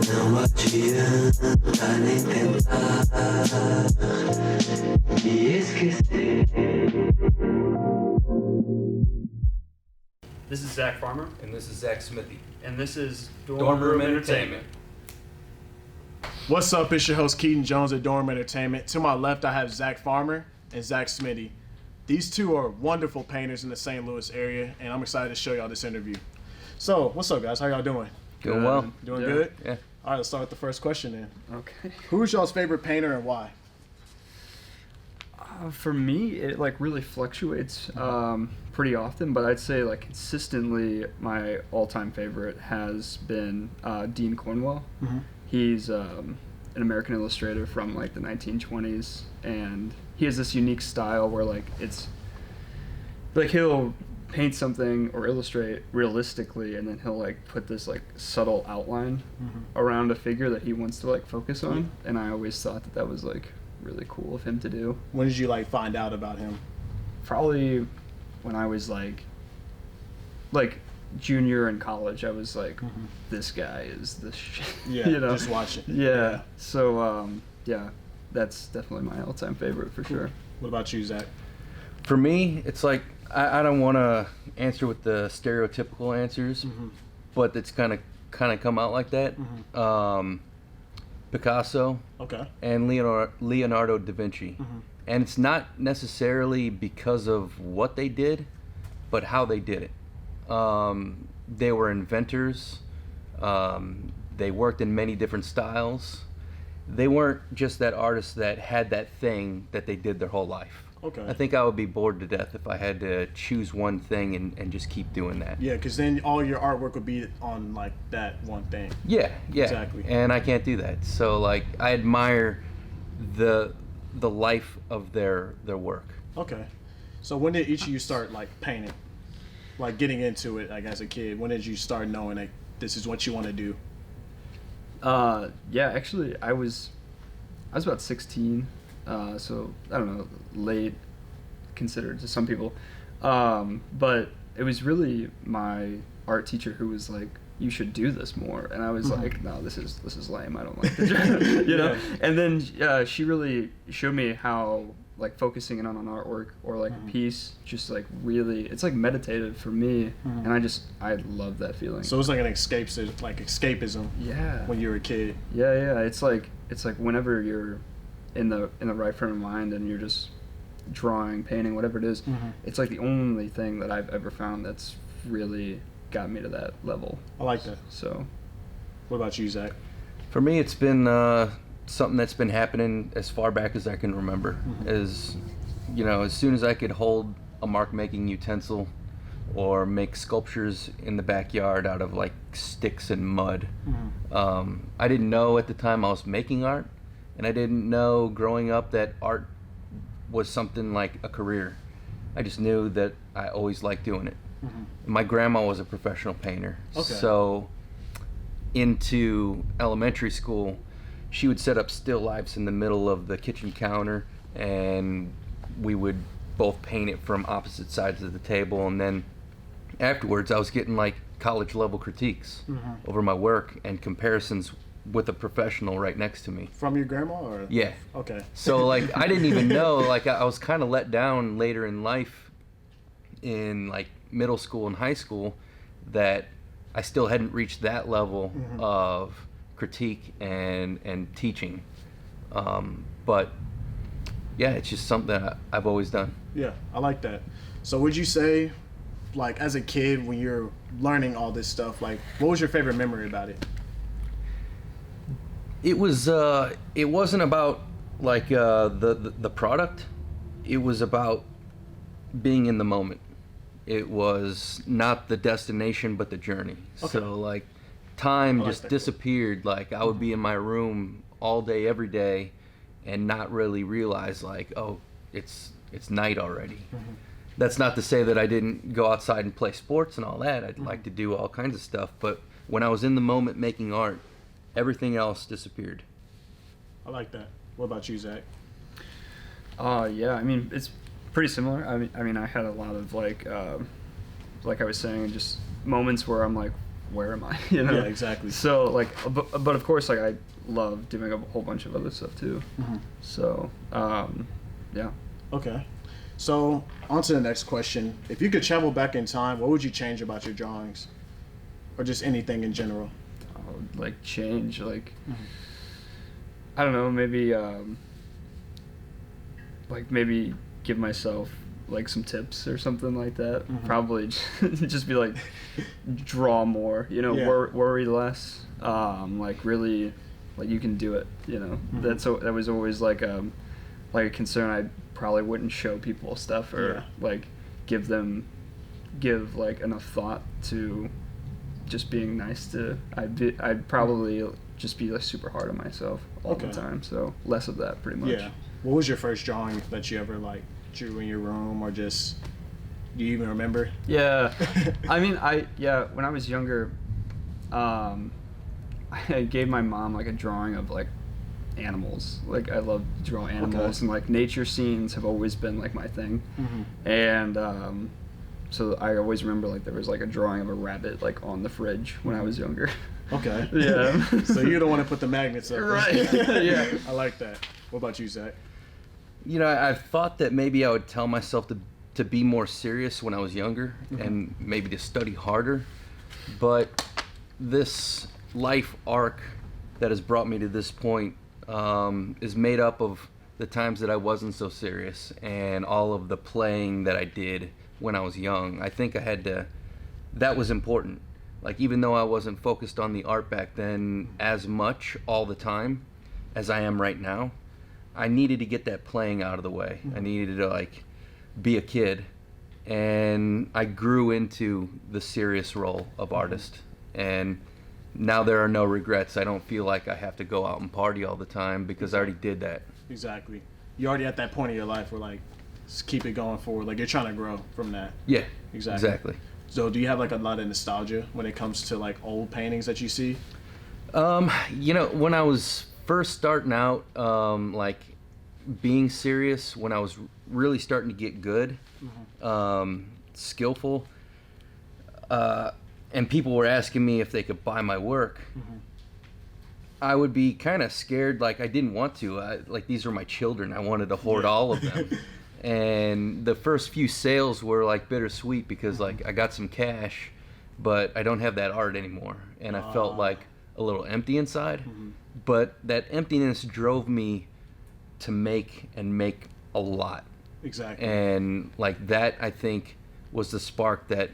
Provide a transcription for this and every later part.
Não adianta nem tentar me esquecer. This is Zach Farmer, And this is Zack Smithey. and this is Dorm Room Entertainment. What's up? It's your host Keaton Jones at Dorm Entertainment. To my left, I have Zack Farmer and Zack Smithey. These two are wonderful painters in the St. Louis area, and I'm excited to show y'all this interview. So, what's up, guys? How y'all doing? Doing well. Doing Yeah. good? Yeah. All right, let's start with the first question then. Okay. Who's y'all's favorite painter and why? For me, it like really fluctuates pretty often, but I'd say like consistently my all-time favorite has been Dean Cornwell. Mm-hmm. He's an American illustrator from like the 1920s, and he has this unique style where like it's like he'll paint something or illustrate realistically, and then he'll like put this like subtle outline around a figure that he wants to like focus on. And I always thought that was like really cool of him to do. When did you like find out about him? Probably when I was like junior in college. I was like, this guy is the shit. Yeah, you know? just watch it. Yeah. So yeah, that's definitely my all-time favorite for sure. What about you, Zach? For me, it's like I don't want to answer with the stereotypical answers, but it's kind of come out like that. Picasso Okay. and Leonardo da Vinci, and it's not necessarily because of what they did, but how they did it. They were inventors. They worked in many different styles. They weren't just that artist that had that thing that they did their whole life. Okay. I think I would be bored to death if I had to choose one thing and just keep doing that. Yeah, because then all your artwork would be on like that one thing. Yeah. Exactly. And I can't do that. So like I admire the life of their work. Okay. So when did each of you start like painting? Like getting into it like as a kid? When did you start knowing like this is what you want to do? Yeah, actually, I was about 16, so I don't know, late considered to some people, but it was really my art teacher who was like, "You should do this more," and I was like, "No, this is lame. I don't like this," you know. And then she really showed me how like focusing in on an artwork or like a piece just like really, it's like meditative for me, and I love that feeling. So it was like an escapism. Yeah. When you were a kid. Yeah. It's like whenever you're in the right frame of mind and you're just drawing, painting, whatever it is, it's like the only thing that I've ever found that's really got me to that level. I like that. So, What about you, Zach? For me, it's been something that's been happening as far back as I can remember. As you know, as soon as I could hold a mark making utensil or make sculptures in the backyard out of like sticks and mud. I didn't know at the time I was making art, and I didn't know growing up that art was something like a career. I just knew that I always liked doing it. My grandma was a professional painter, so into elementary school, she would set up still lifes in the middle of the kitchen counter, and we would both paint it from opposite sides of the table. And then afterwards, I was getting like college level critiques over my work and comparisons with a professional right next to me. From your grandma or? Yeah. Okay. So like I didn't even know, like I was kind of let down later in life, in like middle school and high school, that I still hadn't reached that level of critique and teaching. But yeah, it's just something that I've always done. Yeah, I like that. So would you say, like as a kid when you're learning all this stuff, like what was your favorite memory about it? It was. It wasn't about like the product. It was about being in the moment. It was not the destination, but the journey. Okay. So like, time I like just that. disappeared. Like I would be in my room all day, every day, and not really realize like, oh, it's night already. Mm-hmm. That's not to say that I didn't go outside and play sports and all that. I'd Mm-hmm. like to do all kinds of stuff, but when I was in the moment making art, everything else disappeared. I like that. What about you, Zach? Yeah, I mean, it's pretty similar. I mean, I had a lot of like I was saying, just moments where I'm like, where am I? You know? Yeah, exactly. So like, but of course, like I love doing a whole bunch of other stuff too. Mm-hmm. So yeah. Okay. So, on to the next question. If you could travel back in time, what would you change about your drawings? Or just anything in general? I would, like, change, like, Mm-hmm. I don't know, maybe like maybe give myself like some tips or something like that. Mhm. Probably just be like, draw more, you know, Yeah. worry less. Like really, like you can do it, you know. Mhm. That was always like a concern. I probably wouldn't show people stuff or Yeah. like give like enough thought to just being nice to. I'd probably just be like super hard on myself all Okay. the time. So less of that, pretty much. Yeah. What was your first drawing that you ever like drew in your room, or just do you even remember? Yeah, I mean, when I was younger, I gave my mom like a drawing of like animals. Like I love to draw animals, Okay. and like nature scenes have always been like my thing. Mm-hmm. And so I always remember like there was like a drawing of a rabbit like on the fridge when I was younger. Okay. Yeah. So you don't want to put the magnets up. Right. Yeah. I like that. What about you, Zach? You know, I thought that maybe I would tell myself to be more serious when I was younger Mm-hmm. and maybe to study harder. But this life arc that has brought me to this point is made up of the times that I wasn't so serious and all of the playing that I did when I was young. I think that was important. Like, even though I wasn't focused on the art back then as much all the time as I am right now, I needed to get that playing out of the way. I needed to like be a kid, and I grew into the serious role of artist. And now there are no regrets. I don't feel like I have to go out and party all the time because I already did that. Exactly. You're already at that point in your life where like, just keep it going forward. Like you're trying to grow from that. Yeah, Exactly. So do you have like a lot of nostalgia when it comes to like old paintings that you see? You know, when I was first starting out, like being serious, when I was really starting to get good, skillful, and people were asking me if they could buy my work, I would be kind of scared. Like I didn't want to. Like these were my children. I wanted to hoard all of them. And the first few sales were like bittersweet because like I got some cash, but I don't have that art anymore, and I felt like a little empty inside. But that emptiness drove me to make a lot. Exactly. And like that, I think, was the spark that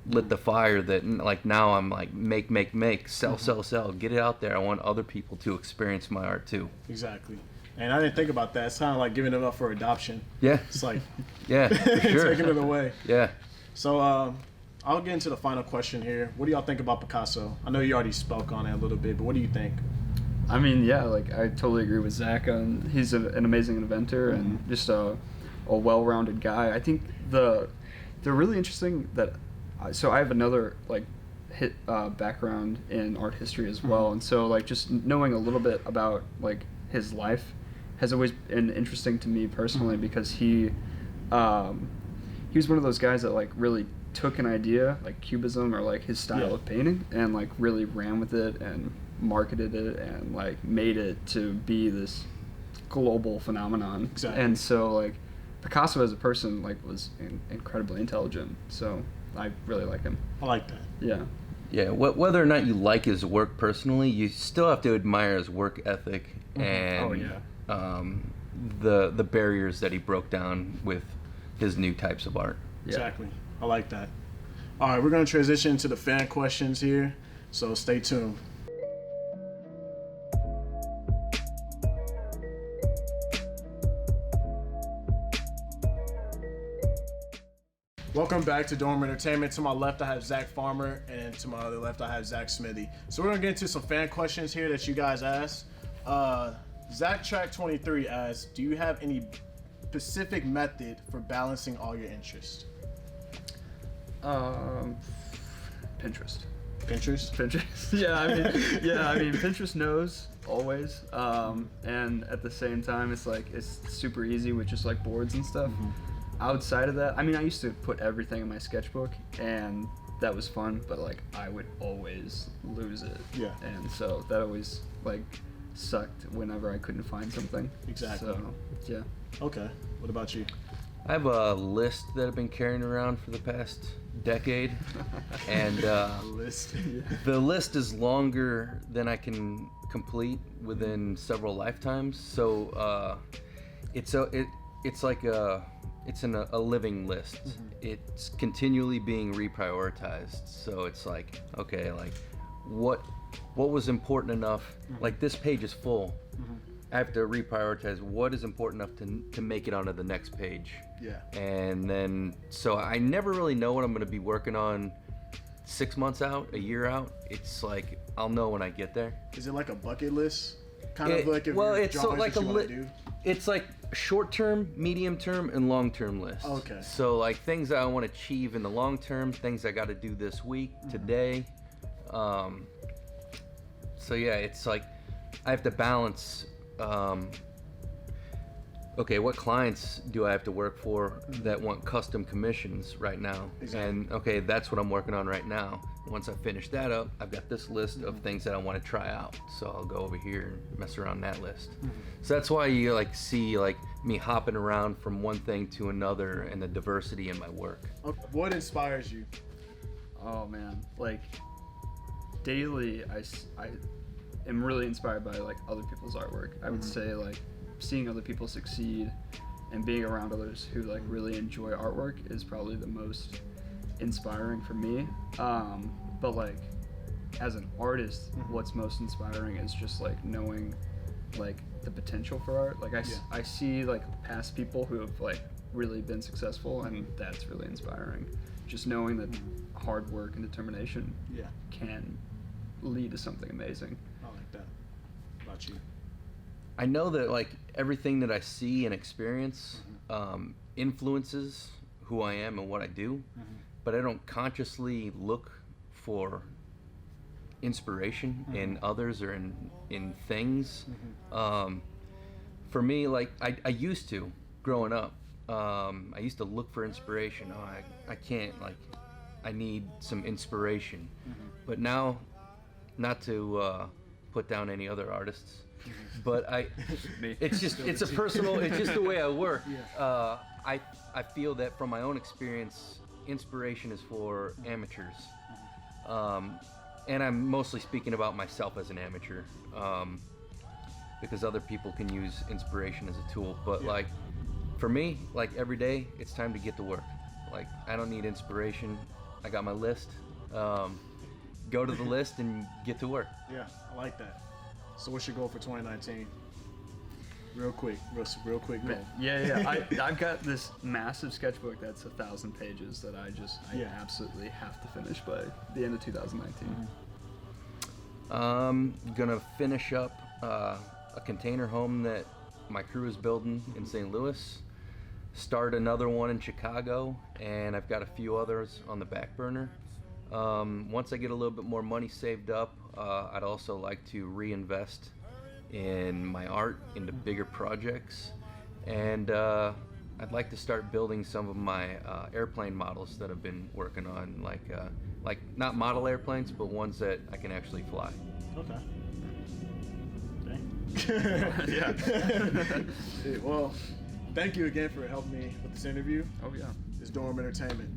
lit the fire that like now I'm like make, sell, get it out there. I want other people to experience my art too. Exactly. And I didn't think about that. It's kind of like giving them up for adoption. Yeah, It's like yeah, for sure. taking it away. Yeah. So I'll get into the final question here. What do y'all think about Picasso? I know you already spoke on it a little bit, but what do you think? I mean, yeah, like I totally agree with Zach. He's an amazing inventor and just a well-rounded guy. I think they're really interesting that. So I have another like background in art history as well, and so like just knowing a little bit about like his life has always been interesting to me personally because he was one of those guys that like really took an idea like cubism or like his style of painting and like really ran with it and marketed it and like made it to be this global phenomenon. Exactly. And so like Picasso as a person like was incredibly intelligent, so I really like him. I like that. Yeah. Yeah, whether or not you like his work personally, you still have to admire his work ethic and Oh, yeah. The barriers that he broke down with his new types of art. Yeah. Exactly. I like that. All right, we're going to transition to the fan questions here, so stay tuned. Welcome back to Dorm Entertainment. To my left, I have Zach Farmer, and to my other left, I have Zack Smithey. So we're gonna get into some fan questions here that you guys asked. Zach Track 23 asks, do you have any specific method for balancing all your interests? Pinterest. Pinterest? I mean, Pinterest knows always, and at the same time, it's like it's super easy with just like boards and stuff. Outside of that, I mean, I used to put everything in my sketchbook, and that was fun, but like I would always lose it. Yeah. And so that always like sucked whenever I couldn't find something. Exactly. So yeah. Okay. What about you? I have a list that I've been carrying around for the past decade, and List. the list is longer than I can complete within several lifetimes. So it's like a living list. It's continually being reprioritized. So it's like, okay, like what was important enough. Like this page is full. I have to reprioritize what is important enough to make it onto the next page. Yeah. And then, so I never really know what I'm going to be working on 6 months out, a year out. It's like, I'll know when I get there. Is it like a bucket list? Kind of like if well, you're it's drawing so like what you want to do? It's like short-term, medium-term, and long-term list. Okay. So like things I want to achieve in the long term, things I got to do this week, today. So yeah, it's like I have to balance. Okay, what clients do I have to work for that want custom commissions right now? Exactly. And okay, that's what I'm working on right now. Once I finish that up, I've got this list of things that I want to try out. So I'll go over here and mess around that list. So that's why you like see like me hopping around from one thing to another and the diversity in my work. What inspires you? Oh man, like daily, I am really inspired by like other people's artwork. I would say like seeing other people succeed and being around others who like really enjoy artwork is probably the most inspiring for me. But like as an artist, what's most inspiring is just like knowing like the potential for art. Like I see like past people who have like really been successful, and that's really inspiring. Just knowing that hard work and determination can lead to something amazing. I like that. What about you? I know that like everything that I see and experience influences who I am and what I do, but I don't consciously look for inspiration in others or in things. For me, like I used to growing up, I used to look for inspiration. I can't, like I need some inspiration. But now, not to put down any other artists, but it's just a personal, it's just the way I work. I feel that from my own experience, inspiration is for amateurs. And I'm mostly speaking about myself as an amateur, because other people can use inspiration as a tool. But like, for me, like every day, it's time to get to work. Like, I don't need inspiration. I got my list. Go to the list and get to work. Yeah, I like that. So what's your goal for 2019? Real quick goal. I've got this massive sketchbook that's 1,000 pages that I absolutely have to finish by the end of 2019. Gonna finish up a container home that my crew is building in St. Louis. Start another one in Chicago, and I've got a few others on the back burner. Once I get a little bit more money saved up, I'd also like to reinvest in my art into bigger projects, and I'd like to start building some of my airplane models that I've been working on, like not model airplanes, but ones that I can actually fly. Okay. Yeah. Well, thank you again for helping me with this interview. Oh yeah. It's Dorm Entertainment.